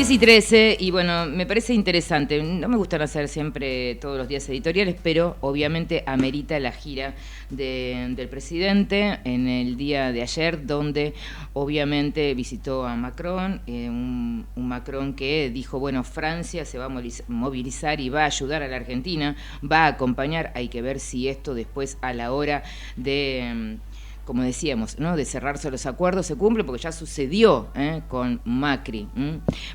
10:13 y bueno, me parece interesante. No me gustan hacer siempre todos los días editoriales, pero obviamente amerita la gira del presidente en el día de ayer, donde obviamente visitó a Macron, un Macron que dijo, bueno, Francia se va a movilizar y va a ayudar a la Argentina, va a acompañar, hay que ver si esto después a la hora de... como decíamos, ¿no?, de cerrarse los acuerdos, se cumple porque ya sucedió con Macri.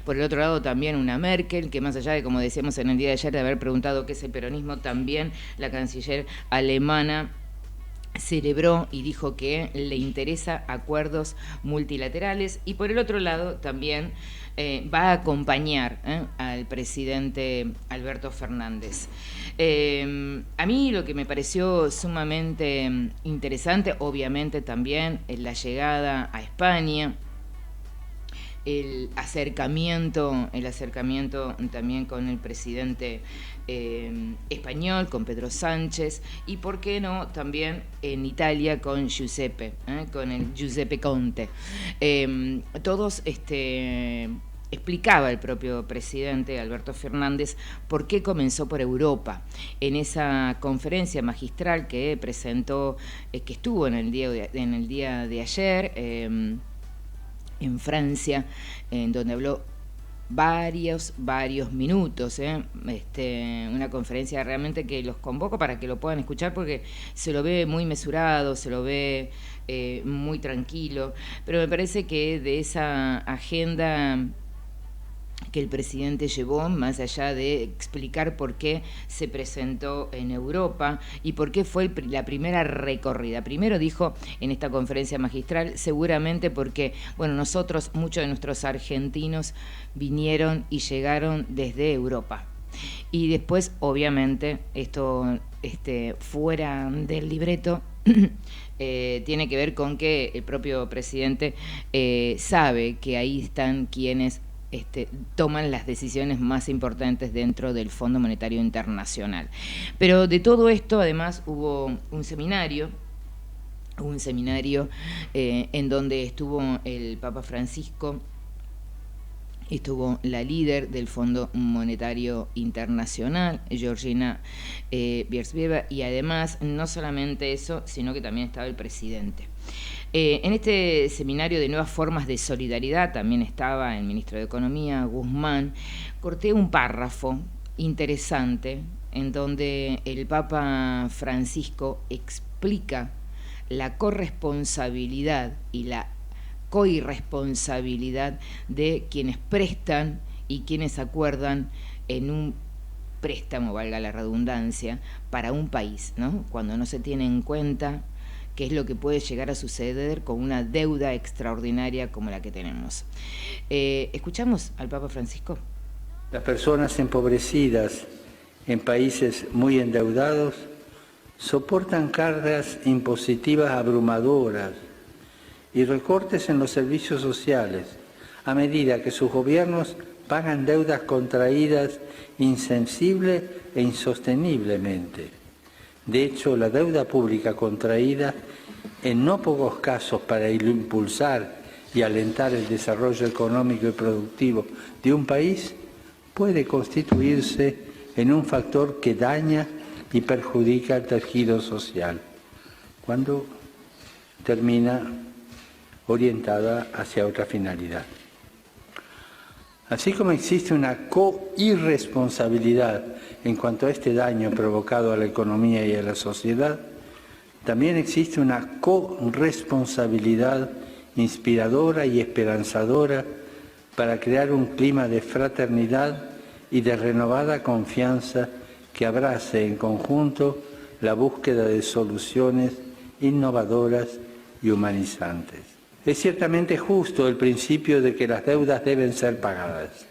Por el otro lado también una Merkel, que más allá de, como decíamos en el día de ayer, de haber preguntado qué es el peronismo, también la canciller alemana celebró y dijo que le interesa acuerdos multilaterales, y por el otro lado también va a acompañar al presidente Alberto Fernández. A mí lo que me pareció sumamente interesante, obviamente también la llegada a España, el acercamiento también con el presidente español, con Pedro Sánchez, y por qué no también en Italia con Giuseppe, con el Giuseppe Conte. Todos explicaba el propio presidente Alberto Fernández por qué comenzó por Europa. En esa conferencia magistral que presentó, que estuvo en el día de ayer, en Francia, en donde habló varios minutos, una conferencia realmente que los convoco para que lo puedan escuchar, porque se lo ve muy mesurado, se lo ve muy tranquilo, pero me parece que de esa agenda que el presidente llevó, más allá de explicar por qué se presentó en Europa y por qué fue la primera recorrida. Primero dijo en esta conferencia magistral, seguramente porque, bueno, nosotros, muchos de nuestros argentinos vinieron y llegaron desde Europa. Y después, obviamente, esto fuera del libreto, tiene que ver con que el propio presidente sabe que ahí están quienes toman las decisiones más importantes dentro del Fondo Monetario Internacional. Pero de todo esto, además, hubo un seminario en donde estuvo el Papa Francisco, estuvo la líder del Fondo Monetario Internacional, Georgina Biersbieva, y además, no solamente eso, sino que también estaba el presidente. En este seminario de nuevas formas de solidaridad también estaba el ministro de Economía, Guzmán. Corté un párrafo interesante en donde el Papa Francisco explica la corresponsabilidad y la coirresponsabilidad de quienes prestan y quienes acuerdan en un préstamo, valga la redundancia, para un país, ¿no? Cuando no se tiene en cuenta qué es lo que puede llegar a suceder con una deuda extraordinaria como la que tenemos. ¿Escuchamos al Papa Francisco? Las personas empobrecidas en países muy endeudados soportan cargas impositivas abrumadoras y recortes en los servicios sociales a medida que sus gobiernos pagan deudas contraídas insensible e insosteniblemente. De hecho, la deuda pública contraída, en no pocos casos para impulsar y alentar el desarrollo económico y productivo de un país, puede constituirse en un factor que daña y perjudica el tejido social, cuando termina orientada hacia otra finalidad. Así como existe una coirresponsabilidad en cuanto a este daño provocado a la economía y a la sociedad, también existe una corresponsabilidad inspiradora y esperanzadora para crear un clima de fraternidad y de renovada confianza que abrace en conjunto la búsqueda de soluciones innovadoras y humanizantes. Es ciertamente justo el principio de que las deudas deben ser pagadas.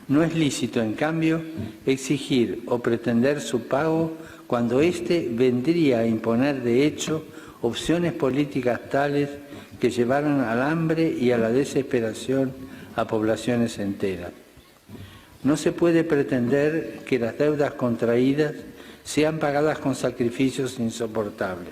No es lícito, en cambio, exigir o pretender su pago cuando éste vendría a imponer de hecho opciones políticas tales que llevaran al hambre y a la desesperación a poblaciones enteras. No se puede pretender que las deudas contraídas sean pagadas con sacrificios insoportables.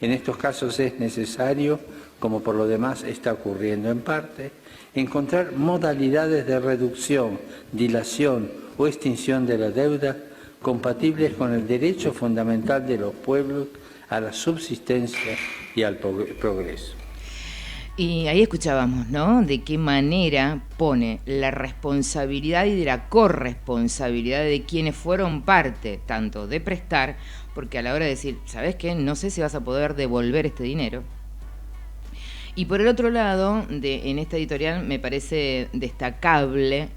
En estos casos es necesario, como por lo demás está ocurriendo en parte, encontrar modalidades de reducción, dilación o extinción de la deuda compatibles con el derecho fundamental de los pueblos a la subsistencia y al progreso. Y ahí escuchábamos, ¿no?, de qué manera pone la responsabilidad y de la corresponsabilidad de quienes fueron parte, tanto de prestar, porque a la hora de decir, ¿sabes qué? No sé si vas a poder devolver este dinero. Y por el otro lado, en esta editorial me parece destacable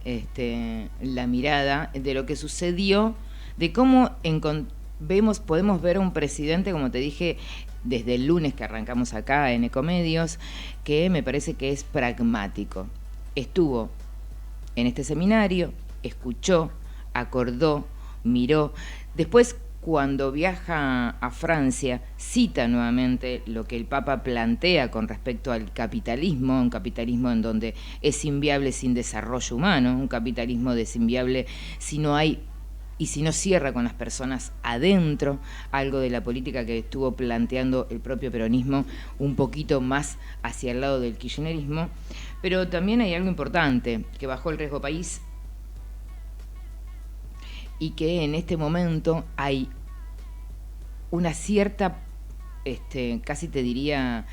la mirada de lo que sucedió, de cómo podemos ver a un presidente, como te dije, desde el lunes que arrancamos acá en Ecomedios, que me parece que es pragmático. Estuvo en este seminario, escuchó, acordó, miró. Después, cuando viaja a Francia, cita nuevamente lo que el Papa plantea con respecto al capitalismo, un capitalismo en donde es inviable sin desarrollo humano, un capitalismo inviable si no hay y si no cierra con las personas adentro, algo de la política que estuvo planteando el propio peronismo un poquito más hacia el lado del kirchnerismo. Pero también hay algo importante, que bajó el riesgo país y que en este momento hay una cierta, casi te diría,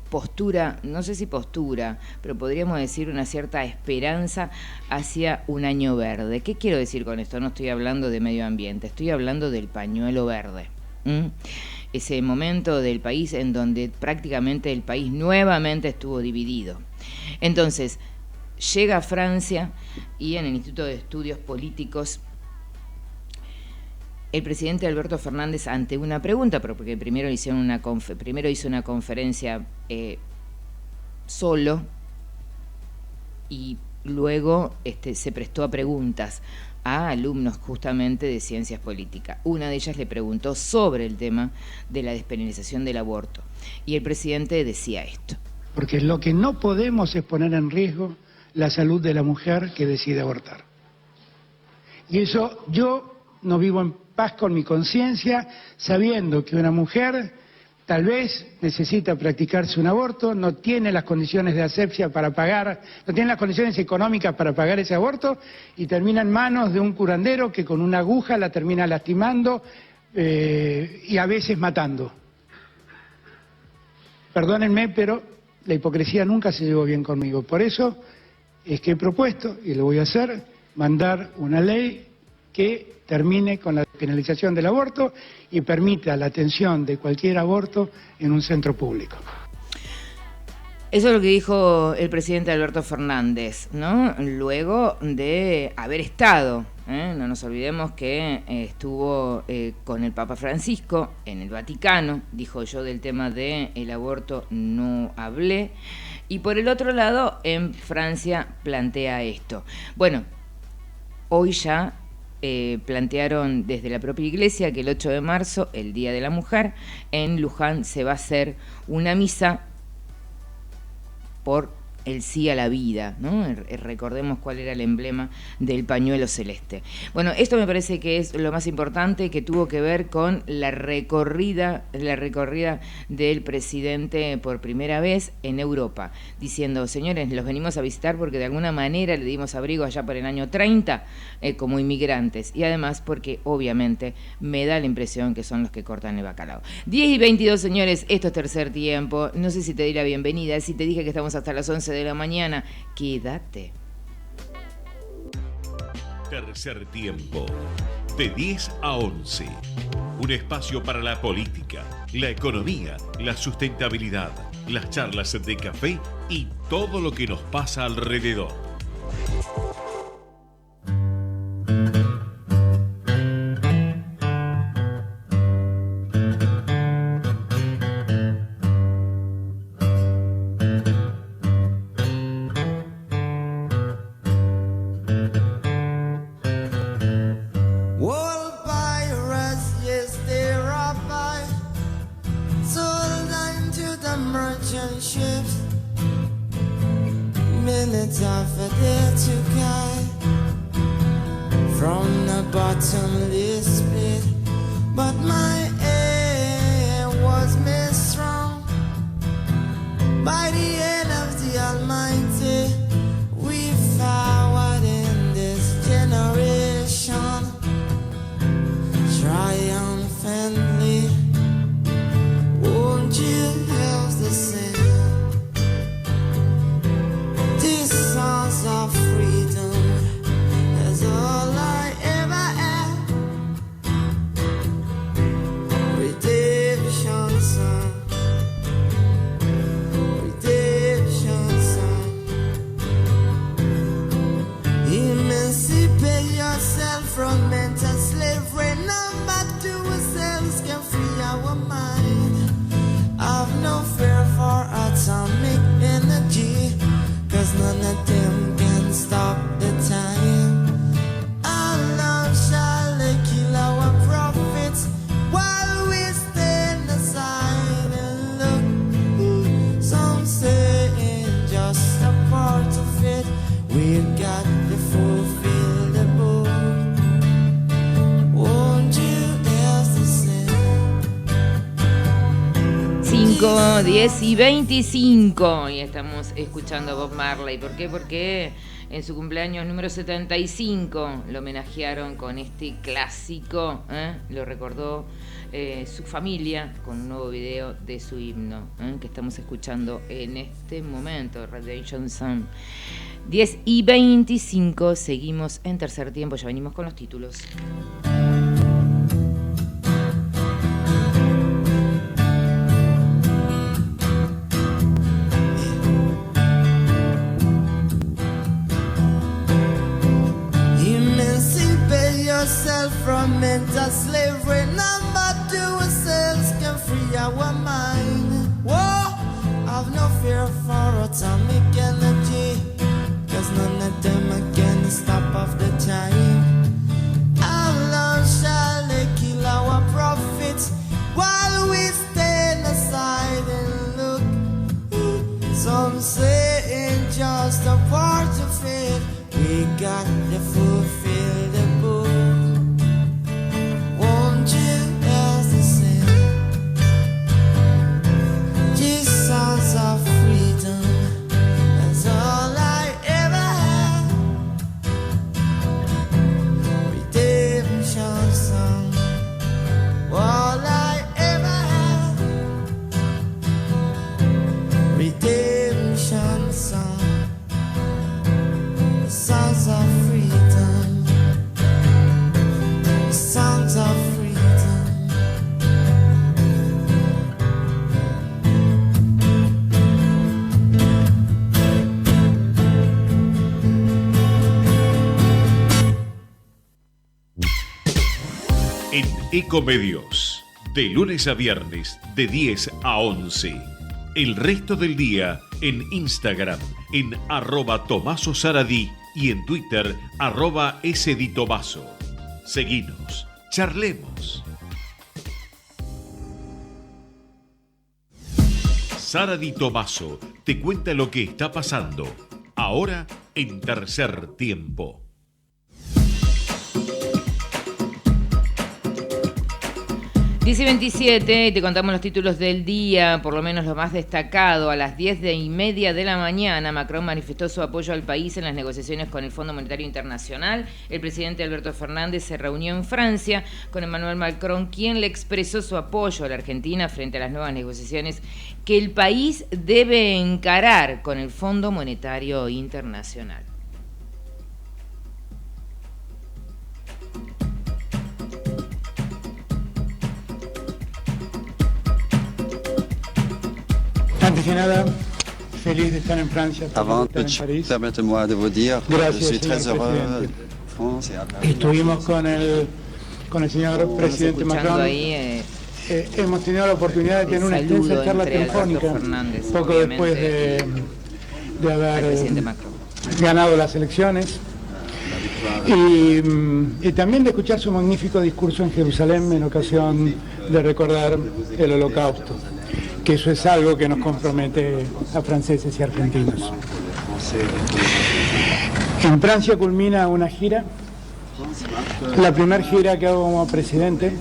postura, no sé si postura, pero podríamos decir una cierta esperanza hacia un año verde. ¿Qué quiero decir con esto? No estoy hablando de medio ambiente, estoy hablando del pañuelo verde. Ese momento del país en donde prácticamente el país nuevamente estuvo dividido. Entonces, llega a Francia y en el Instituto de Estudios Políticos el presidente Alberto Fernández, ante una pregunta, porque primero hizo una conferencia solo y luego se prestó a preguntas a alumnos justamente de ciencias políticas. Una de ellas le preguntó sobre el tema de la despenalización del aborto y el presidente decía esto. Porque lo que no podemos es poner en riesgo la salud de la mujer que decide abortar. Y eso yo no vivo en paz con mi conciencia, sabiendo que una mujer tal vez necesita practicarse un aborto, no tiene las condiciones de asepsia para pagar, no tiene las condiciones económicas para pagar ese aborto y termina en manos de un curandero que con una aguja la termina lastimando y a veces matando. Perdónenme, pero la hipocresía nunca se llevó bien conmigo. Por eso es que he propuesto, y lo voy a hacer, mandar una ley que termine con la penalización del aborto y permita la atención de cualquier aborto en un centro público. Eso es lo que dijo el presidente Alberto Fernández, ¿no? Luego de haber estado, no nos olvidemos que estuvo con el Papa Francisco en el Vaticano, dijo: yo del tema del aborto no hablé, y por el otro lado en Francia plantea esto. Bueno, hoy ya plantearon desde la propia iglesia que el 8 de marzo, el Día de la Mujer, en Luján se va a hacer una misa por el sí a la vida, ¿no? Recordemos cuál era el emblema del pañuelo celeste. Bueno, esto me parece que es lo más importante, que tuvo que ver con la recorrida del presidente por primera vez en Europa, diciendo: señores, los venimos a visitar porque de alguna manera le dimos abrigo allá por el año 30 como inmigrantes, y además porque obviamente me da la impresión que son los que cortan el bacalao. 10:22, señores, esto es Tercer Tiempo. No sé si te di la bienvenida, si te dije que estamos hasta las 11 de la mañana, quédate. Tercer Tiempo, de 10 a 11. Un espacio para la política, la economía, la sustentabilidad, las charlas de café y todo lo que nos pasa alrededor. Bottomless pit, but my aim was made. 25, 10 y 25. Y estamos escuchando a Bob Marley. ¿Por qué? Porque en su cumpleaños número 75 lo homenajearon con este clásico. Lo recordó su familia con un nuevo video de su himno, que estamos escuchando en este momento, Redemption Song. 10 y 25, seguimos en tercer tiempo, ya venimos con los títulos. Yourself from mental slavery, number two ourselves can free our mind. Whoa, I've no fear for atomic energy, cause none of them can stop off the time. How long shall they kill our prophets while we stand aside and look? Some say it's just a part of it, we got to fulfill the book. Of freedom, that's all I ever had. Redemption song, all I ever had. Redemption song, the songs of freedom, the songs of freedom. En Ecomedios, de lunes a viernes, de 10 a 11. El resto del día en Instagram, en @TomasoSaradí y en Twitter, @SDitomaso. Seguinos, charlemos. Saradí Tomaso te cuenta lo que está pasando, ahora en tercer tiempo. y 27, y te contamos los títulos del día, por lo menos lo más destacado. A las 10:30 de la mañana, Macron manifestó su apoyo al país en las negociaciones con el Fondo Monetario Internacional. El presidente Alberto Fernández se reunió en Francia con Emmanuel Macron, quien le expresó su apoyo a la Argentina frente a las nuevas negociaciones que el país debe encarar con el Fondo Monetario Internacional. Antes que nada, feliz de estar en Francia, Avant de estar en París. Permettez-moi de vous dire que Gracias, je suis très señor heureux de presidente. France et à Paris. Estuvimos con el señor presidente Macron. Ahí, hemos tenido la oportunidad de tener una extensa charla telefónica poco después de haber ganado las elecciones y también de escuchar su magnífico discurso en Jerusalén en ocasión de recordar el Holocausto, que eso es algo que nos compromete a franceses y argentinos. En Francia culmina una gira, la primera gira que hago como presidente,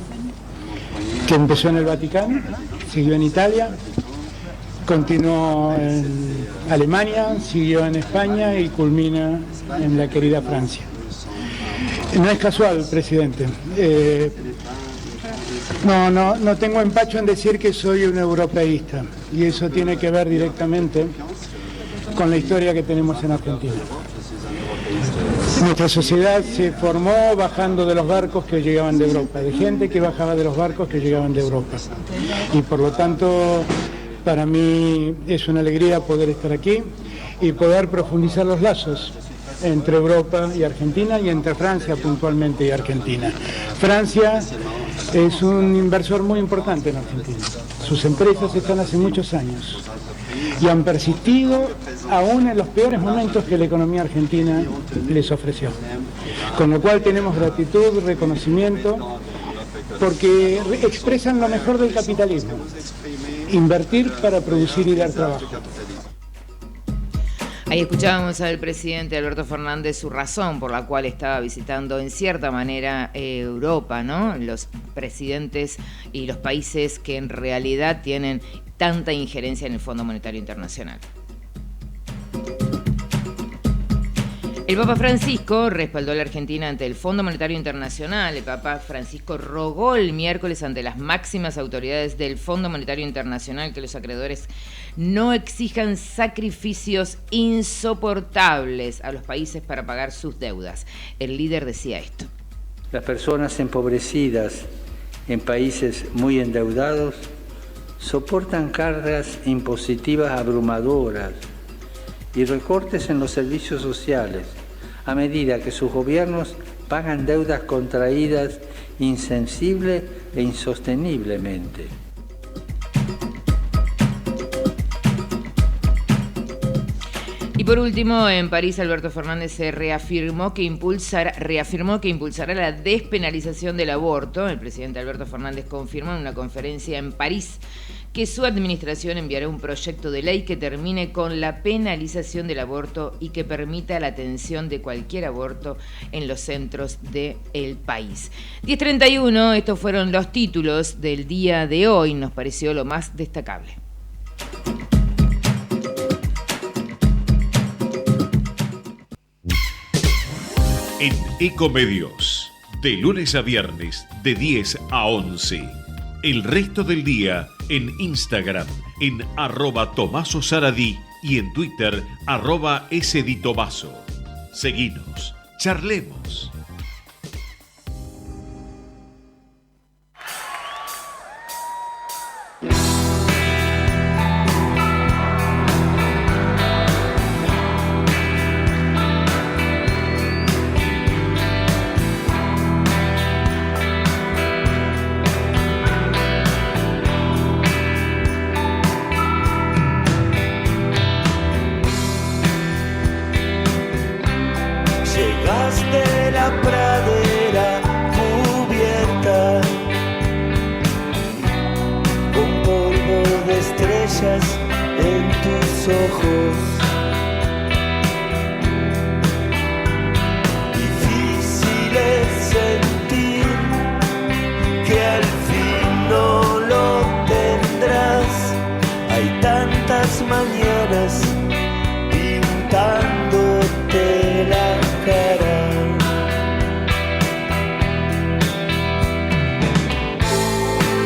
que empezó en el Vaticano, siguió en Italia, continuó en Alemania, siguió en España y culmina en la querida Francia. No es casual, presidente. No tengo empacho en decir que soy un europeísta, y eso tiene que ver directamente con la historia que tenemos en Argentina. Nuestra sociedad se formó bajando de los barcos que llegaban de Europa, de gente que bajaba de los barcos que llegaban de Europa. Y por lo tanto, para mí es una alegría poder estar aquí y poder profundizar los lazos entre Europa y Argentina, y entre Francia puntualmente y Argentina. Francia es un inversor muy importante en Argentina. Sus empresas están hace muchos años y han persistido aún en los peores momentos que la economía argentina les ofreció. Con lo cual tenemos gratitud, reconocimiento, porque expresan lo mejor del capitalismo: invertir para producir y dar trabajo. Ahí escuchábamos al presidente Alberto Fernández su razón por la cual estaba visitando en cierta manera Europa, ¿no? Los presidentes y los países que en realidad tienen tanta injerencia en el Fondo Monetario Internacional. El Papa Francisco respaldó a la Argentina ante el Fondo Monetario Internacional. El Papa Francisco rogó el miércoles ante las máximas autoridades del Fondo Monetario Internacional que los acreedores no exijan sacrificios insoportables a los países para pagar sus deudas. El líder decía esto. Las personas empobrecidas en países muy endeudados soportan cargas impositivas abrumadoras y recortes en los servicios sociales, a medida que sus gobiernos pagan deudas contraídas insensible e insosteniblemente. Y por último, en París, Alberto Fernández se reafirmó que impulsará la despenalización del aborto. El presidente Alberto Fernández confirmó en una conferencia en París que su administración enviará un proyecto de ley que termine con la penalización del aborto y que permita la atención de cualquier aborto en los centros del país. 10:31, estos fueron los títulos del día de hoy, nos pareció lo más destacable. En Ecomedios, de lunes a viernes, de 10 a 11. El resto del día en Instagram, en @Tomaso Saradí y en Twitter, @SDitomaso. Seguinos, charlemos. Llegaste la pradera cubierta con polvo de estrellas en tus ojos. Difícil es sentir que al fin no lo tendrás. Hay tantas mañanas pintándote la cara.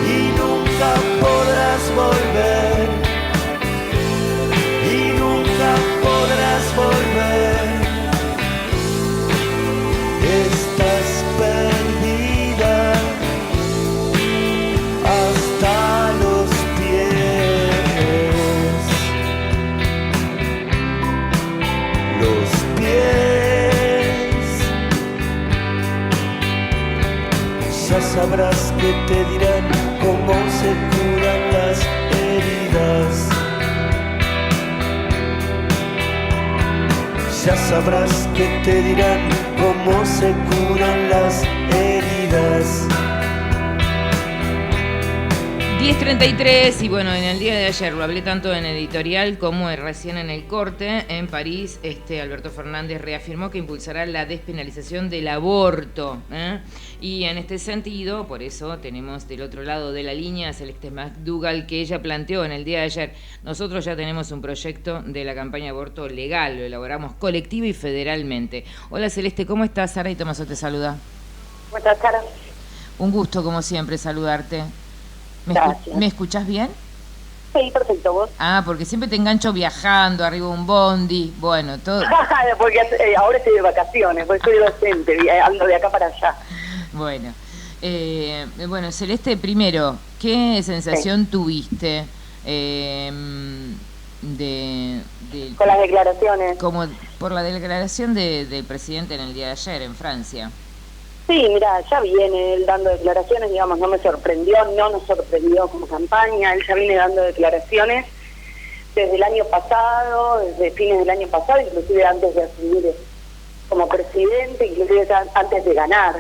Y nunca podrás volver. Y nunca podrás volver. Estás perdida hasta los pies. Los pies. Ya sabrás que te dirán cómo se curan las heridas. Ya sabrás que te dirán cómo se curan las heridas. 10:33 y bueno, en el día de ayer lo hablé tanto en editorial como recién en el corte. En París, Alberto Fernández reafirmó que impulsará la despenalización del aborto, y en este sentido, por eso tenemos del otro lado de la línea a Celeste McDougall, que ella planteó en el día de ayer: nosotros ya tenemos un proyecto de la campaña aborto legal, lo elaboramos colectiva y federalmente. Hola Celeste, ¿cómo estás? Sara y Tomaso te saluda. ¿Cómo estás, Sara? Un gusto, como siempre, saludarte. Gracias. ¿Me escuchás bien? Sí, perfecto, ¿vos? Ah, porque siempre te engancho viajando, arriba de un bondi, bueno, todo. Porque ahora estoy de vacaciones, porque soy docente, ando de acá para allá. Bueno, bueno, Celeste, primero, ¿qué sensación tuviste con las declaraciones? Como por la declaración del presidente en el día de ayer en Francia. Sí, mira, ya viene él dando declaraciones, digamos, no me sorprendió, no nos sorprendió como campaña, él ya viene dando declaraciones desde el año pasado, desde fines del año pasado, inclusive antes de asumir como presidente, inclusive antes de ganar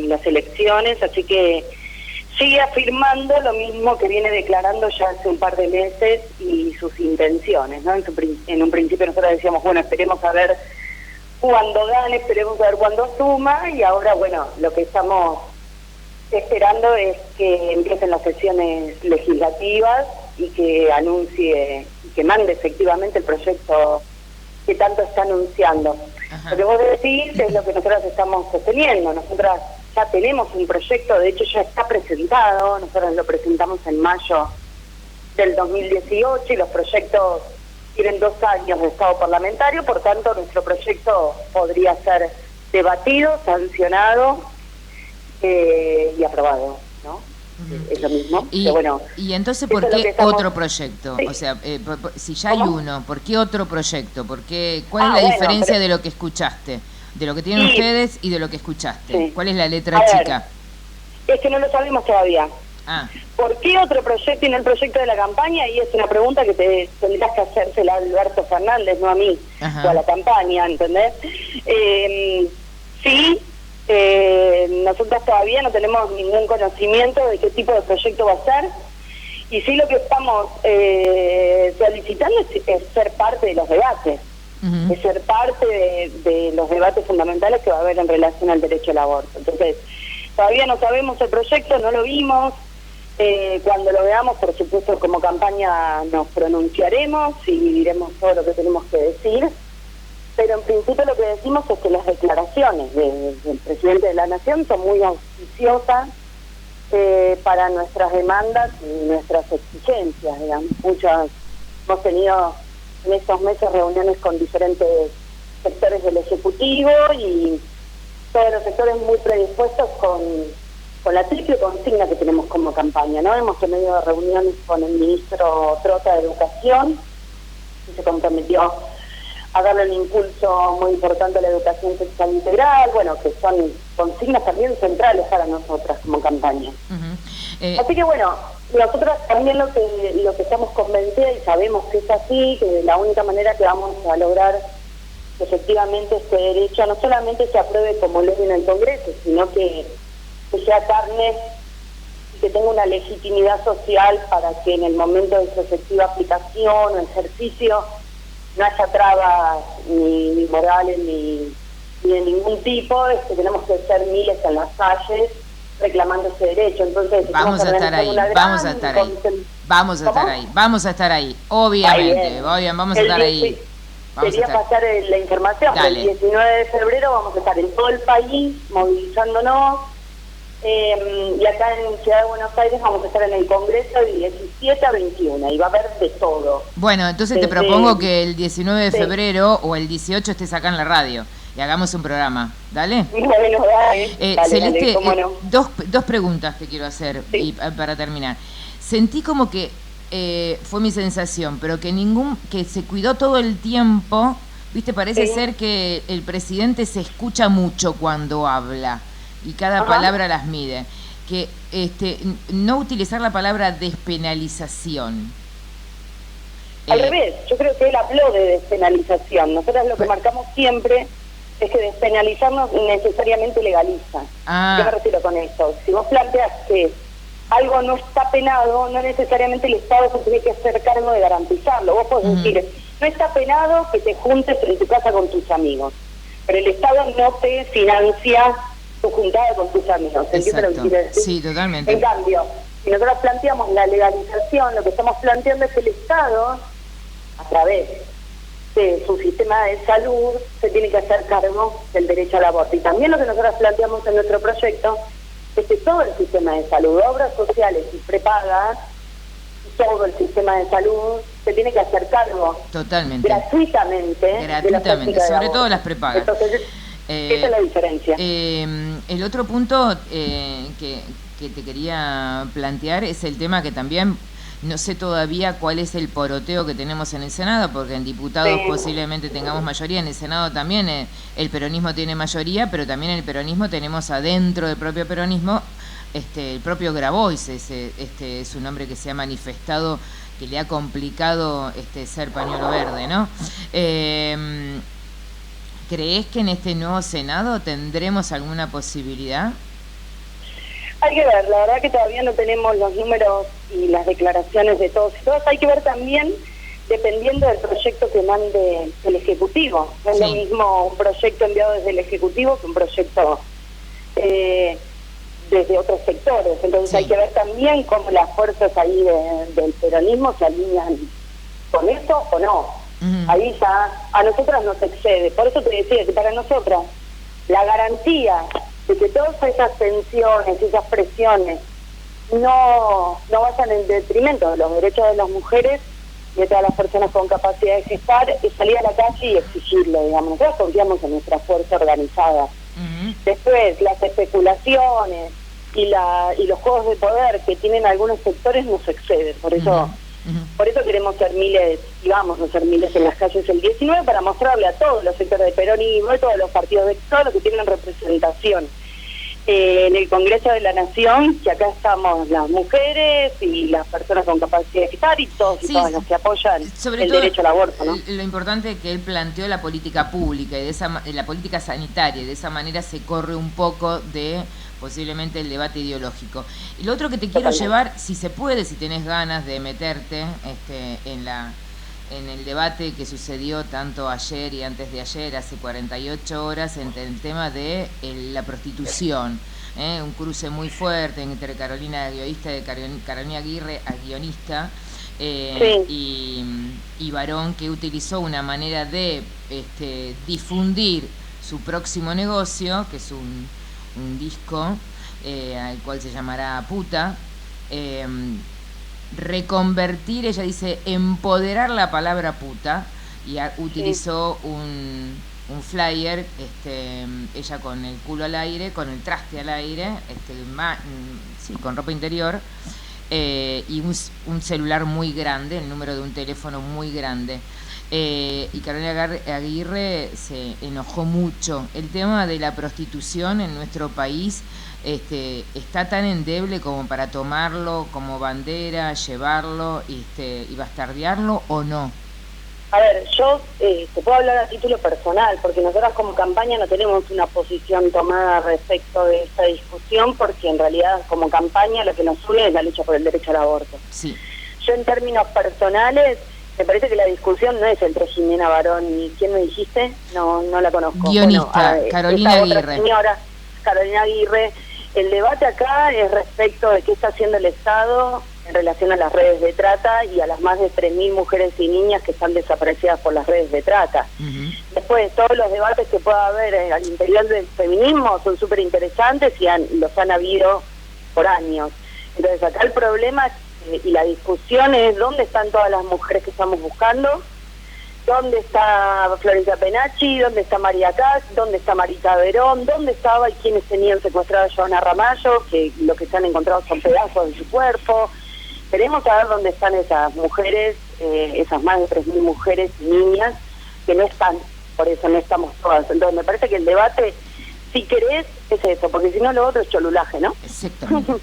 las elecciones, así que sigue afirmando lo mismo que viene declarando ya hace un par de meses y sus intenciones, ¿no? En un principio nosotros decíamos, bueno, esperemos a ver cuando gane, esperemos a ver cuándo suma, y ahora, bueno, lo que estamos esperando es que empiecen las sesiones legislativas y que anuncie y que mande efectivamente el proyecto que tanto está anunciando. Ajá. Lo que vos decís es lo que nosotros estamos sosteniendo. Nosotras ya tenemos un proyecto, de hecho ya está presentado, nosotros lo presentamos en mayo del 2018 y los proyectos tienen 2 años de estado parlamentario, por tanto nuestro proyecto podría ser debatido, sancionado y aprobado, ¿no? Es lo mismo. Y, pero bueno, y entonces, eso ¿por es lo qué que estamos... otro proyecto? Sí. O sea, si ya hay ¿Cómo? uno, ¿por qué otro proyecto? ¿Por qué, ¿cuál es la Bueno, diferencia pero... de lo que escuchaste? De lo que tienen Sí. ustedes y de lo que escuchaste. Sí. ¿Cuál es la letra A ver, chica? es que no lo sabemos todavía. Ah, ¿Por qué otro proyecto y no el proyecto de la campaña? Y es una pregunta que te tendrás que hacérsela a Alberto Fernández, no a mí, Ajá. o a la campaña, ¿entendés? Sí, nosotros todavía no tenemos ningún conocimiento de qué tipo de proyecto va a ser, y sí lo que estamos solicitando es ser parte de los debates, ujú. es ser parte de los debates fundamentales que va a haber en relación al derecho al aborto. Entonces, todavía no sabemos el proyecto, no lo vimos. Cuando lo veamos, por supuesto, como campaña nos pronunciaremos y diremos todo lo que tenemos que decir, pero en principio lo que decimos es que las declaraciones del presidente de la Nación son muy auspiciosas para nuestras demandas y nuestras exigencias, digamos. Hemos tenido en estos meses reuniones con diferentes sectores del Ejecutivo y todos los sectores muy predispuestos con la triple consigna que tenemos como campaña, ¿no? Hemos tenido reuniones con el ministro Trota de Educación, que se comprometió a darle un impulso muy importante a la educación sexual integral, bueno, que son consignas también centrales para nosotras como campaña. Ujú. Así que bueno, nosotras también lo que estamos convencidas y sabemos que es así, que la única manera que vamos a lograr que efectivamente este derecho no solamente se apruebe como ley en el Congreso, sino que sea carne y que tenga una legitimidad social para que en el momento de su efectiva aplicación o ejercicio no haya trabas ni morales ni de ningún tipo. Tenemos que ser miles en las calles reclamando ese derecho. Entonces Vamos a estar ahí, vamos a estar ahí, obviamente, vamos a estar ahí. Quería pasar la información. Dale. El 19 de febrero vamos a estar en todo el país movilizándonos. Y acá en Ciudad de Buenos Aires vamos a estar en el Congreso del 17 a 21 y va a haber de todo. Bueno, entonces te propongo que el 19 de febrero o el 18 estés acá en la radio y hagamos un programa. ¿Dale? Bueno, dale, Celeste, ¿cómo no? dos preguntas te quiero hacer para terminar. Sentí como que fue mi sensación, pero que se cuidó todo el tiempo, ¿viste? Parece ser que el presidente se escucha mucho cuando habla y cada palabra las mide, que no utilizar la palabra despenalización. Al revés, yo creo que él habló de despenalización. Nosotros lo que marcamos siempre es que despenalizar no necesariamente legaliza. ¿Qué me refiero con esto? Si vos planteas que algo no está penado, no necesariamente el Estado se tiene que hacer cargo de garantizarlo. Vos podés decir, no está penado que te juntes en tu casa con tus amigos, pero el Estado no te financia tu juntada con tus amigos. ¿Entiendes lo que quiero decir? Sí, totalmente. En cambio, si nosotros planteamos la legalización, lo que estamos planteando es que el Estado, a través de su sistema de salud, se tiene que hacer cargo del derecho al aborto. Y también lo que nosotros planteamos en nuestro proyecto es que todo el sistema de salud, obras sociales y prepagas, todo el sistema de salud se tiene que hacer cargo totalmente, gratuitamente, sobre todo las prepagas. Entonces, esa es la diferencia. El otro punto que te quería plantear es el tema que también no sé todavía cuál es el poroteo que tenemos en el Senado, porque en diputados posiblemente tengamos mayoría, en el Senado también el peronismo tiene mayoría, pero también en el peronismo tenemos adentro del propio peronismo el propio Grabois, es un hombre que se ha manifestado que le ha complicado ser pañuelo verde, ¿no? ¿Crees que en este nuevo Senado tendremos alguna posibilidad? Hay que ver, la verdad que todavía no tenemos los números y las declaraciones de todos y todas. Hay que ver también, dependiendo del proyecto que mande el Ejecutivo. No es lo mismo un proyecto enviado desde el Ejecutivo que un proyecto desde otros sectores. Entonces Sí. hay que ver también cómo las fuerzas ahí del peronismo se alinean con eso o no. Ahí ya a nosotras nos excede. Por eso te decía que para nosotras la garantía de que todas esas tensiones, esas presiones no vayan en detrimento de los derechos de las mujeres y de todas las personas con capacidad de gestar, es salir a la calle y exigirlo, digamos. Nosotros confiamos en nuestra fuerza organizada. Después, las especulaciones y los juegos de poder que tienen algunos sectores nos exceden. Por eso queremos ser miles, y vamos a ser miles en las calles el 19 para mostrarle a todos los sectores del peronismo, a todos los partidos, de todos los que tienen representación en el Congreso de la Nación, que acá estamos las mujeres y las personas con capacidad de gestar y todos y todas los que apoyan el derecho al aborto, ¿no? Lo importante es que él planteó la política pública y la política sanitaria, y de esa manera se corre un poco de posiblemente el debate ideológico. Y lo otro que te quiero llevar, si se puede, si tenés ganas de meterte en el debate que sucedió tanto ayer y antes de ayer, hace 48 horas, entre el tema de la prostitución. Un cruce muy fuerte entre Carolina, guionista, de Carolina Aguirre, guionista, y Barón, que utilizó una manera de difundir su próximo negocio, que es un disco al cual se llamará Puta, reconvertir, ella dice, empoderar la palabra puta, y utilizó un flyer, ella con el culo al aire, con el traste al aire, con ropa interior, y un celular muy grande, el número de un teléfono muy grande. Y Carolina Aguirre se enojó mucho. El tema de la prostitución en nuestro país está tan endeble como para tomarlo como bandera, llevarlo y bastardearlo, ¿o no? A ver, yo te puedo hablar a título personal, porque nosotras como campaña no tenemos una posición tomada respecto de esta discusión, porque en realidad como campaña lo que nos une es la lucha por el derecho al aborto. Sí. Yo en términos personales, me parece que la discusión no es entre Jimena Barón y ¿quién me dijiste? No la conozco. Guionista, Carolina Aguirre. Señora, Carolina Aguirre. El debate acá es respecto de qué está haciendo el Estado en relación a las redes de trata y a las más de 3.000 mujeres y niñas que están desaparecidas por las redes de trata. Después, todos los debates que pueda haber al interior del feminismo son súper interesantes y los han habido por años. Entonces acá el problema y la discusión es dónde están todas las mujeres que estamos buscando, dónde está Florencia Penachi, dónde está María Caz, dónde está Marita Verón, dónde estaba y quiénes tenían secuestrada a Joana Ramallo, que lo que se han encontrado son pedazos de su cuerpo. Queremos saber dónde están esas mujeres, esas más de 3.000 mujeres y niñas que no están, por eso no estamos todas. Entonces me parece que el debate, si querés, es eso, porque si no lo otro es cholulaje, ¿no? Exactamente.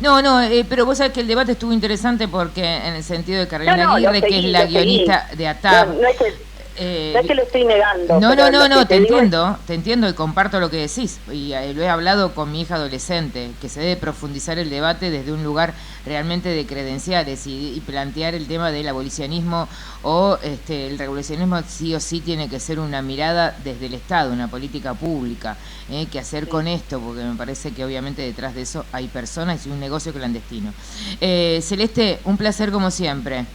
No, pero vos sabés que el debate estuvo interesante porque en el sentido de Carolina Aguirre, que es la guionista de ATAP. No es que lo estoy negando. Te entiendo y comparto lo que decís. Y lo he hablado con mi hija adolescente, que se debe profundizar el debate desde un lugar realmente de credenciales y plantear el tema del abolicionismo o el revolucionismo sí o sí tiene que ser una mirada desde el Estado, una política pública. ¿Qué hacer con esto? Porque me parece que obviamente detrás de eso hay personas y un negocio clandestino. Celeste, un placer como siempre.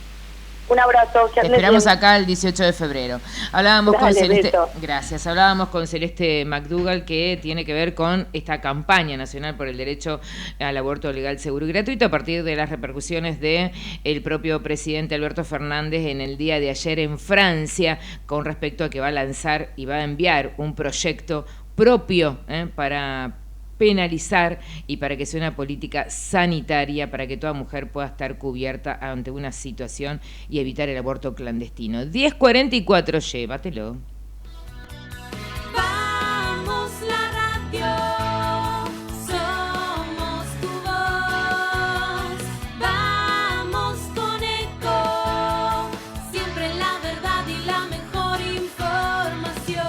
Un abrazo. Te esperamos acá el 18 de febrero. Hablábamos con Celeste. Gracias. Hablábamos con Celeste McDougall, que tiene que ver con esta campaña nacional por el derecho al aborto legal, seguro y gratuito, a partir de las repercusiones de el propio presidente Alberto Fernández en el día de ayer en Francia, con respecto a que va a lanzar y va a enviar un proyecto propio para penalizar y para que sea una política sanitaria para que toda mujer pueda estar cubierta ante una situación y evitar el aborto clandestino. 10:44, llévatelo. Vamos la radio, somos tu voz, vamos con Eco, siempre la verdad y la mejor información.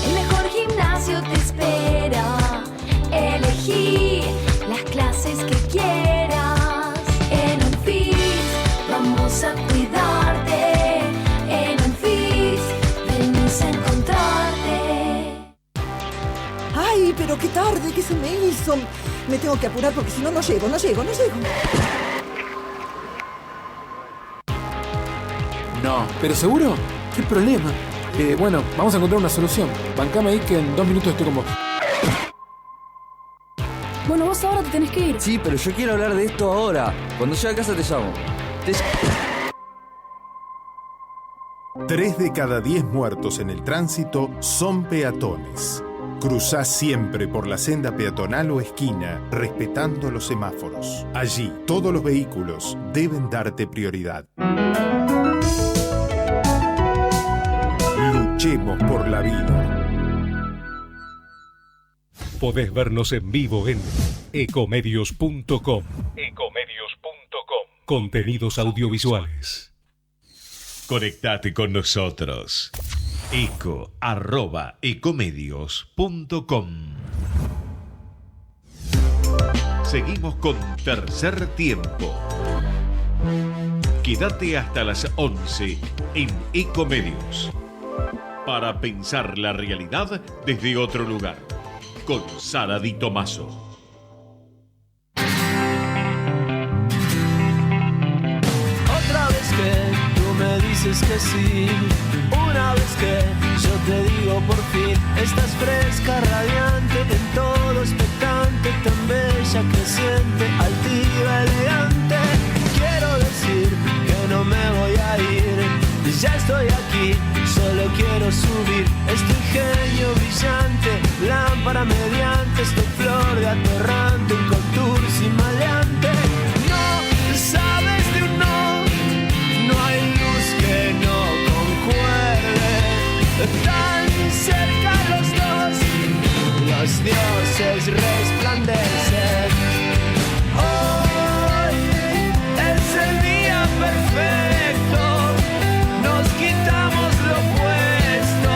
El mejor gimnasio te espera, elegí las clases que quieras. En Unfit vamos a cuidarte, en Unfit venimos a encontrarte. ¡Ay, pero qué eso me tengo que apurar porque si no, no llego. No. ¿Pero seguro? ¿Qué problema? Bueno, vamos a encontrar una solución. Bancame ahí que en 2 minutos estoy con vos. Bueno, vos ahora te tenés que ir. Sí, pero yo quiero hablar de esto ahora. Cuando llegue a casa te llamo. 3 de cada 10 muertos en el tránsito son peatones. Cruzá siempre por la senda peatonal o esquina, respetando los semáforos. Allí, todos los vehículos deben darte prioridad. Luchemos por la vida. Podés vernos en vivo en ecomedios.com. Contenidos audiovisuales. Conectate con nosotros. eco@ecomedios.com. Seguimos con Tercer Tiempo. Quédate hasta las 11 en Ecomedios para pensar la realidad desde otro lugar, con Sara Di Tomaso. Otra vez que tú me dices que sí, una vez que yo te digo por fin, estás fresca, radiante, en todo expectante, tan bella, creciente, altiva, elegante. Quiero decir que no me voy a ir, ya estoy aquí, solo quiero subir este ingenio brillante, lámpara mediante, esta flor de atorrante, un contour sin maleante. No sabes de un no, no hay luz que no concuerde, tan cerca los dos, los dioses resplandecen. Hoy es el día perfecto, nos quitamos lo puesto,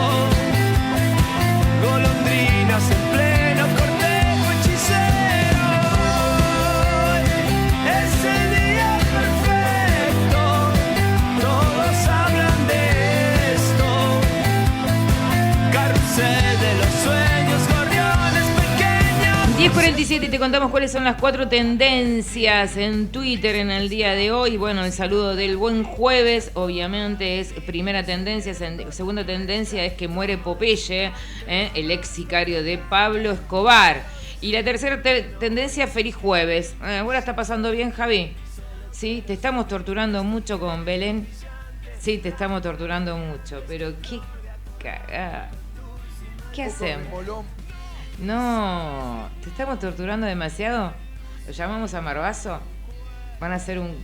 golondrinas en pleno cortejo hechicero. Hoy es el día perfecto, todos hablan de esto, carrusel de los sueños, gorriones pequeños. 10:47 y te contamos cuáles son las 4 tendencias en Twitter en el día de hoy. Bueno, el saludo del buen jueves, obviamente, es primera tendencia. Segunda tendencia es que muere Popeye, el ex sicario de Pablo Escobar. Y la tercera tendencia, feliz jueves. ¿Ahora está pasando bien, Javi? ¿Sí? ¿Te estamos torturando mucho con Belén? Sí, te estamos torturando mucho, pero qué cagada. ¿Qué hacemos? No, ¿te estamos torturando demasiado? ¿Lo llamamos a Marbazo? Van a hacer un...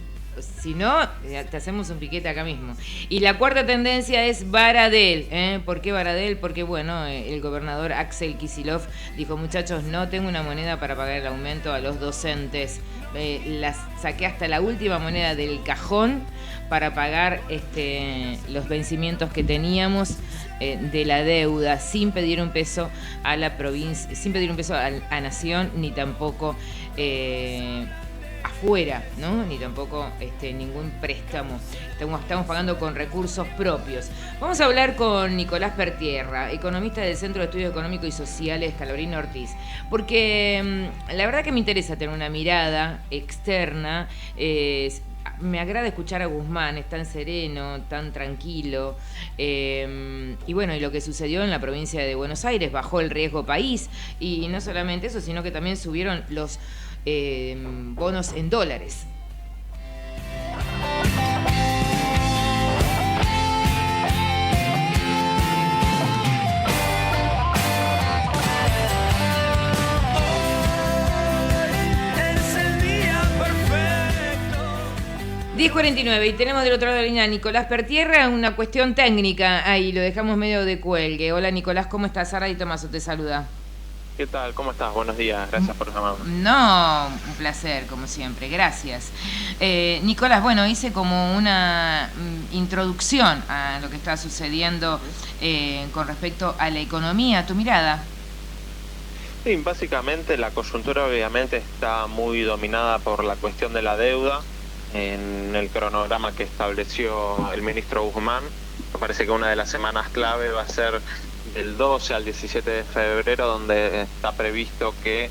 Si no, te hacemos un piquete acá mismo. Y la cuarta tendencia es Baradel. ¿Por qué Baradel? Porque, bueno, el gobernador Axel Kicillof dijo, muchachos, no tengo una moneda para pagar el aumento a los docentes. Las saqué hasta la última moneda del cajón para pagar los vencimientos que teníamos de la deuda, sin pedir un peso a la provincia, sin pedir un peso a Nación, ni tampoco afuera, ¿no? Ni tampoco ningún préstamo. Estamos pagando con recursos propios. Vamos a hablar con Nicolás Pertierra, economista del Centro de Estudios Económicos y Sociales Calorino Ortiz, porque la verdad que me interesa tener una mirada externa. Me agrada escuchar a Guzmán, es tan sereno, tan tranquilo. Y bueno, y lo que sucedió en la provincia de Buenos Aires, bajó el riesgo país. Y no solamente eso, sino que también subieron los bonos en dólares. Es el día perfecto. 10:49 y tenemos del otro lado de la línea a Nicolás Pertierra, una cuestión técnica. Ahí lo dejamos medio de cuelgue. Hola Nicolás, ¿cómo estás? Sara Di Tomaso te saluda. ¿Qué tal? ¿Cómo estás? Buenos días. Gracias por llamarme. No, un placer, como siempre. Gracias. Nicolás, bueno, hice como una introducción a lo que está sucediendo con respecto a la economía. ¿Tu mirada? Sí, básicamente la coyuntura obviamente está muy dominada por la cuestión de la deuda. En el cronograma que estableció el ministro Guzmán, me parece que una de las semanas clave va a ser del 12 al 17 de febrero, donde está previsto que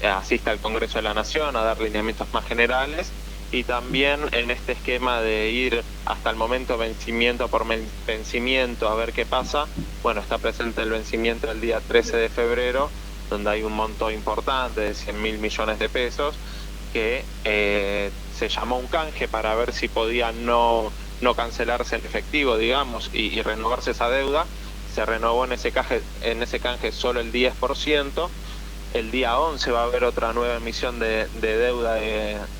asista al Congreso de la Nación a dar lineamientos más generales, y también en este esquema de ir hasta el momento vencimiento por vencimiento a ver qué pasa. Bueno, está presente el vencimiento el día 13 de febrero, donde hay un monto importante de 100.000 millones de pesos, que se llamó un canje para ver si podía no cancelarse en efectivo, digamos, y renovarse esa deuda. Se renovó en ese canje solo el 10%. El día 11 va a haber otra nueva emisión de deuda,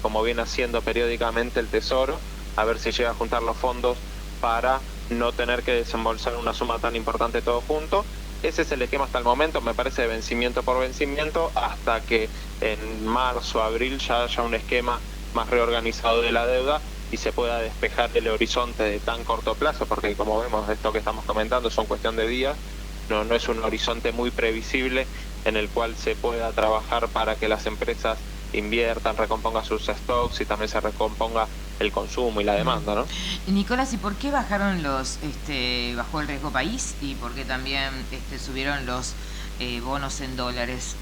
como viene haciendo periódicamente el Tesoro, a ver si llega a juntar los fondos para no tener que desembolsar una suma tan importante todo junto. Ese es el esquema hasta el momento, me parece, de vencimiento por vencimiento, hasta que en marzo, abril ya haya un esquema más reorganizado de la deuda y se pueda despejar el horizonte de tan corto plazo, porque como vemos, esto que estamos comentando son cuestión de días, no es un horizonte muy previsible en el cual se pueda trabajar para que las empresas inviertan, recompongan sus stocks y también se recomponga el consumo y la demanda, ¿no? Nicolás, ¿y por qué bajaron bajó el riesgo país y por qué también subieron los bonos en dólares?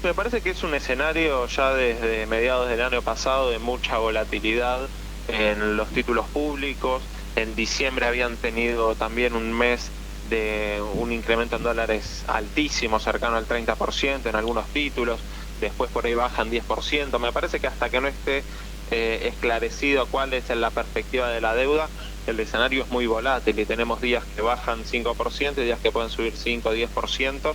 Me parece que es un escenario ya desde mediados del año pasado de mucha volatilidad en los títulos públicos. En diciembre habían tenido también un mes de un incremento en dólares altísimo, cercano al 30% en algunos títulos, después por ahí bajan 10%. Me parece que hasta que no esté esclarecido cuál es la perspectiva de la deuda, el escenario es muy volátil y tenemos días que bajan 5% y días que pueden subir 5 o 10%.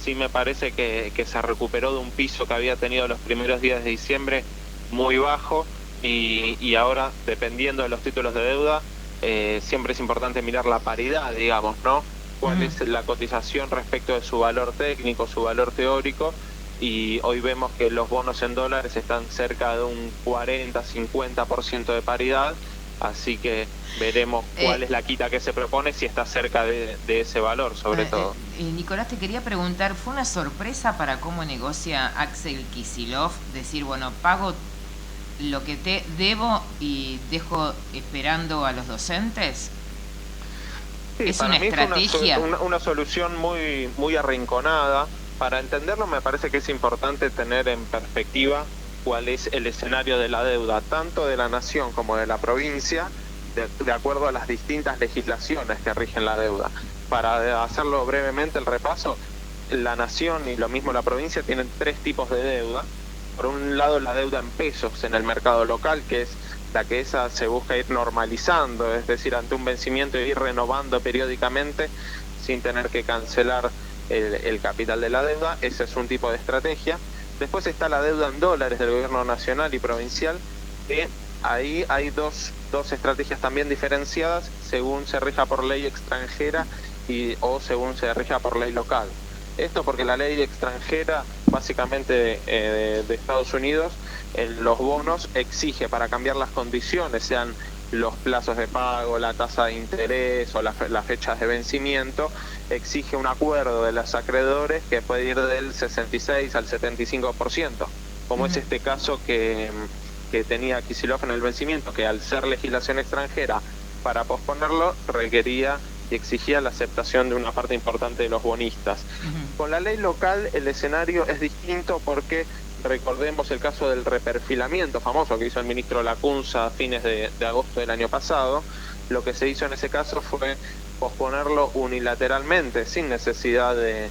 Sí me parece que se recuperó de un piso que había tenido los primeros días de diciembre muy bajo, y ahora, dependiendo de los títulos de deuda, siempre es importante mirar la paridad, digamos, ¿no? Cuál es la cotización respecto de su valor técnico, su valor teórico, y hoy vemos que los bonos en dólares están cerca de un 40-50% de paridad, así que veremos cuál es la quita que se propone, si está cerca de ese valor, sobre todo. Nicolás, te quería preguntar, ¿fue una sorpresa para cómo negocia Axel Kicillof? Decir, bueno, pago lo que te debo y dejo esperando a los docentes. Sí, ¿Es una estrategia? Una solución muy arrinconada. Para entenderlo, me parece que es importante tener en perspectiva cuál es el escenario de la deuda, tanto de la nación como de la provincia, de acuerdo a las distintas legislaciones que rigen la deuda. Para hacerlo brevemente el repaso, la nación y lo mismo la provincia tienen 3 tipos de deuda. Por un lado, la deuda en pesos en el mercado local, que es la que se busca ir normalizando, es decir, ante un vencimiento ir renovando periódicamente sin tener que cancelar el capital de la deuda. Ese es un tipo de estrategia. Después está la deuda en dólares del gobierno nacional y provincial, que ahí hay dos estrategias también diferenciadas según se rija por ley extranjera o según se rija por ley local. Esto porque la ley extranjera, básicamente de Estados Unidos, en los bonos exige, para cambiar las condiciones, sean los plazos de pago, la tasa de interés o las fechas de vencimiento, exige un acuerdo de los acreedores que puede ir del 66 al 75%, como es este caso que tenía Kicillof en el vencimiento, que al ser legislación extranjera, para posponerlo requería y exigía la aceptación de una parte importante de los bonistas. Con la ley local el escenario es distinto, porque recordemos el caso del reperfilamiento famoso que hizo el ministro Lacunza a fines de agosto del año pasado. Lo que se hizo en ese caso fue posponerlo unilateralmente, sin necesidad de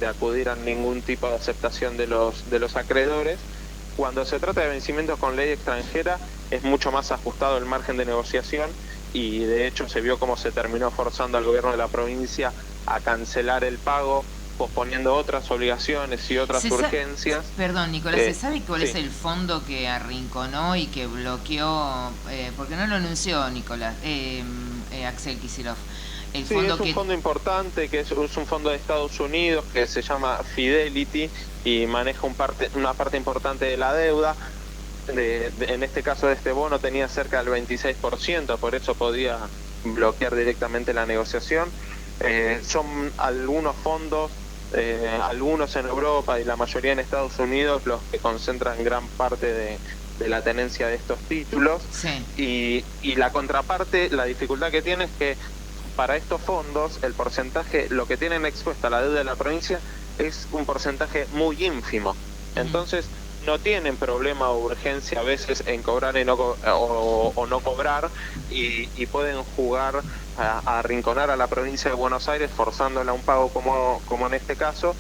acudir a ningún tipo de aceptación de los acreedores. Cuando se trata de vencimientos con ley extranjera es mucho más ajustado el margen de negociación, y de hecho se vio cómo se terminó forzando al gobierno de la provincia a cancelar el pago, posponiendo otras obligaciones y otras urgencias. Perdón, Nicolás, ¿se sabe cuál es el fondo que arrinconó y que bloqueó? Porque no lo anunció Nicolás, Axel Kicillof. Es un fondo importante, que es un fondo de Estados Unidos que se llama Fidelity y maneja una parte importante de la deuda. En este caso de este bono tenía cerca del 26%, por eso podía bloquear directamente la negociación. Son algunos fondos, algunos en Europa y la mayoría en Estados Unidos, los que concentran gran parte de la tenencia de estos títulos. Sí. Y la contraparte, la dificultad que tiene es que para estos fondos el porcentaje, lo que tienen expuesta la deuda de la provincia, es un porcentaje muy ínfimo. Entonces no tienen problema o urgencia a veces en cobrar o no cobrar, y pueden jugar a arrinconar a la provincia de Buenos Aires forzándola a un pago como en este caso,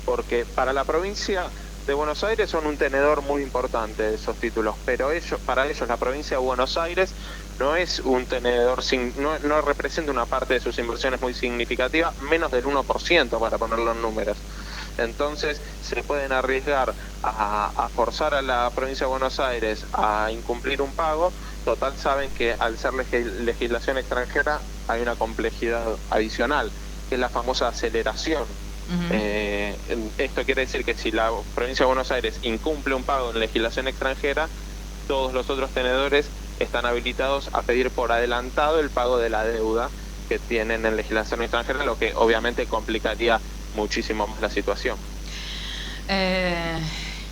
porque para la provincia de Buenos Aires son un tenedor muy importante de esos títulos, pero para ellos la provincia de Buenos Aires no es un tenedor, no representa una parte de sus inversiones muy significativa, menos del 1% para ponerlo en números. Entonces se pueden arriesgar a forzar a la provincia de Buenos Aires a incumplir un pago. Total, saben que al ser legislación extranjera hay una complejidad adicional, que es la famosa aceleración. Esto quiere decir que si la provincia de Buenos Aires incumple un pago en legislación extranjera, todos los otros tenedores están habilitados a pedir por adelantado el pago de la deuda que tienen en legislación extranjera, lo que obviamente complicaría muchísimo más la situación.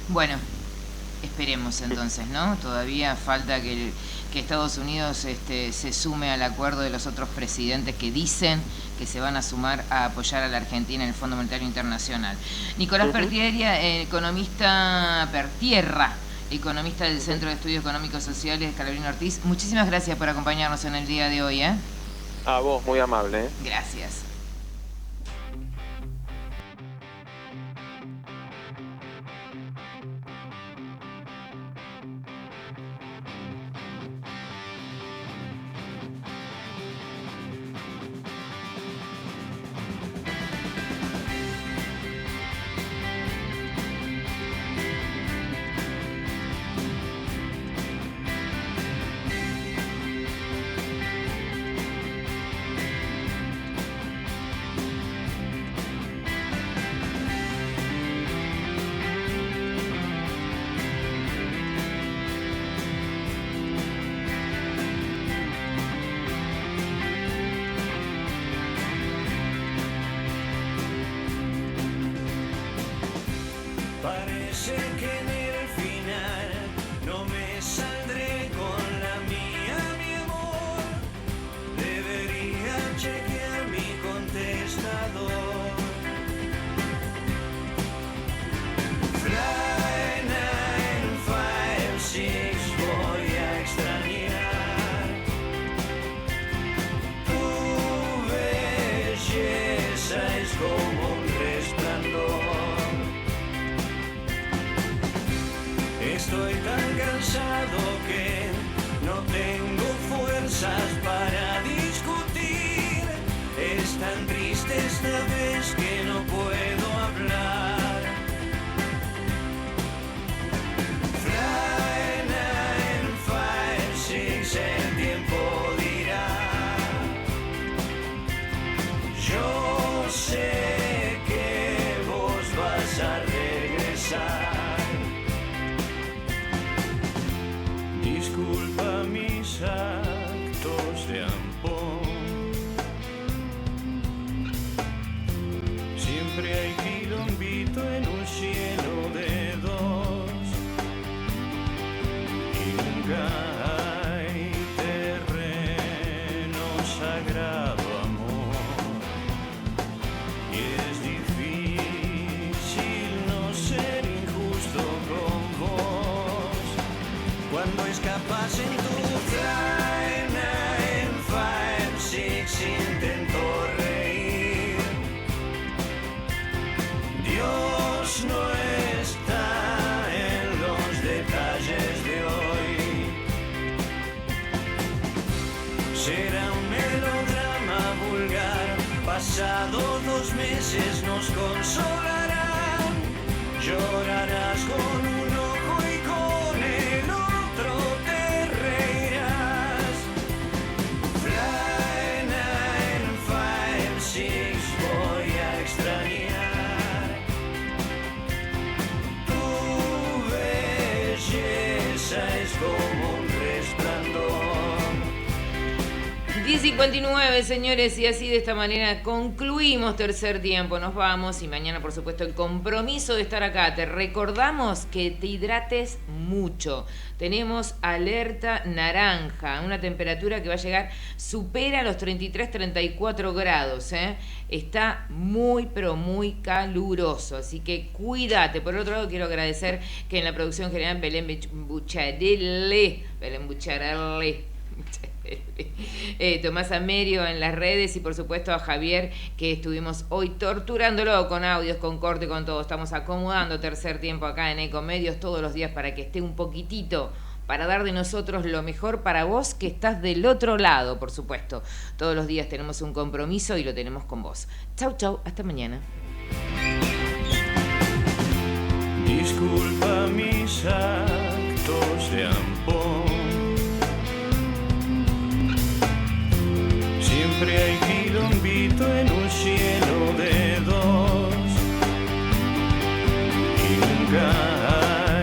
Bueno, esperemos entonces, ¿no? Todavía falta que Estados Unidos se sume al acuerdo de los otros presidentes que dicen que se van a sumar a apoyar a la Argentina en el Fondo Monetario Internacional. Nicolás Pertierra, economista del Centro de Estudios Económicos Sociales Scalabrini Ortiz, muchísimas gracias por acompañarnos en el día de hoy. A vos, muy amable. Gracias. Parece que en el final no me saldré con la mía, mi amor. Debería chequear mi contestador. Fly 956 voy a extrañar tu belleza, es como un resplandor. Estoy tan cansado que no tengo fuerzas para discutir. Es tan triste esta vez que no puedo hablar. Fly 956, el tiempo dirá. Yo sé que vos vas a regresar. Disculpa mis actos de ampón. Siempre hay quilombito en un cielo de dos. Y nunca hay terreno sagrado, amor. Y es difícil no ser injusto con vos. Cuando escapas en tu Fly 956 intento reír. Dios no está en los detalles de hoy. Será un melodrama vulgar. Pasados 2 meses nos consolarán. Llorarás con un ojo y con el otro te reirás. Fly 956 voy a extrañar tu belleza, es como un resplandor. 10:59, señores, y así de esta manera concluimos tercer tiempo. Nos vamos y mañana, por supuesto, el compromiso de estar acá. Te recordamos que te hidrates mucho. Tenemos alerta naranja, una temperatura que va a llegar, supera los 33-34 grados. Está muy, pero muy caluroso, así que cuídate. Por otro lado, quiero agradecer que en la producción general Belén Bucharelli, Tomás Amerio en las redes y por supuesto a Javier, que estuvimos hoy torturándolo con audios, con corte, con todo. Estamos acomodando tercer tiempo acá en Ecomedios todos los días para que esté un poquitito, para dar de nosotros lo mejor para vos que estás del otro lado, por supuesto. Todos los días tenemos un compromiso y lo tenemos con vos. Chau, chau, hasta mañana. Disculpa mis actos de ampón. Siempre hay quilombito en un cielo de dos y nunca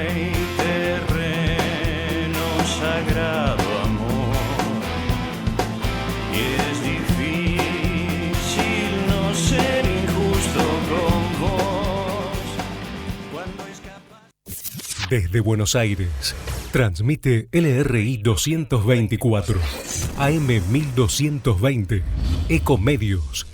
hay terreno sagrado, amor. Y es difícil no ser injusto con vos cuando escapas. Desde Buenos Aires, transmite LRI 224, AM 1220, Ecomedios.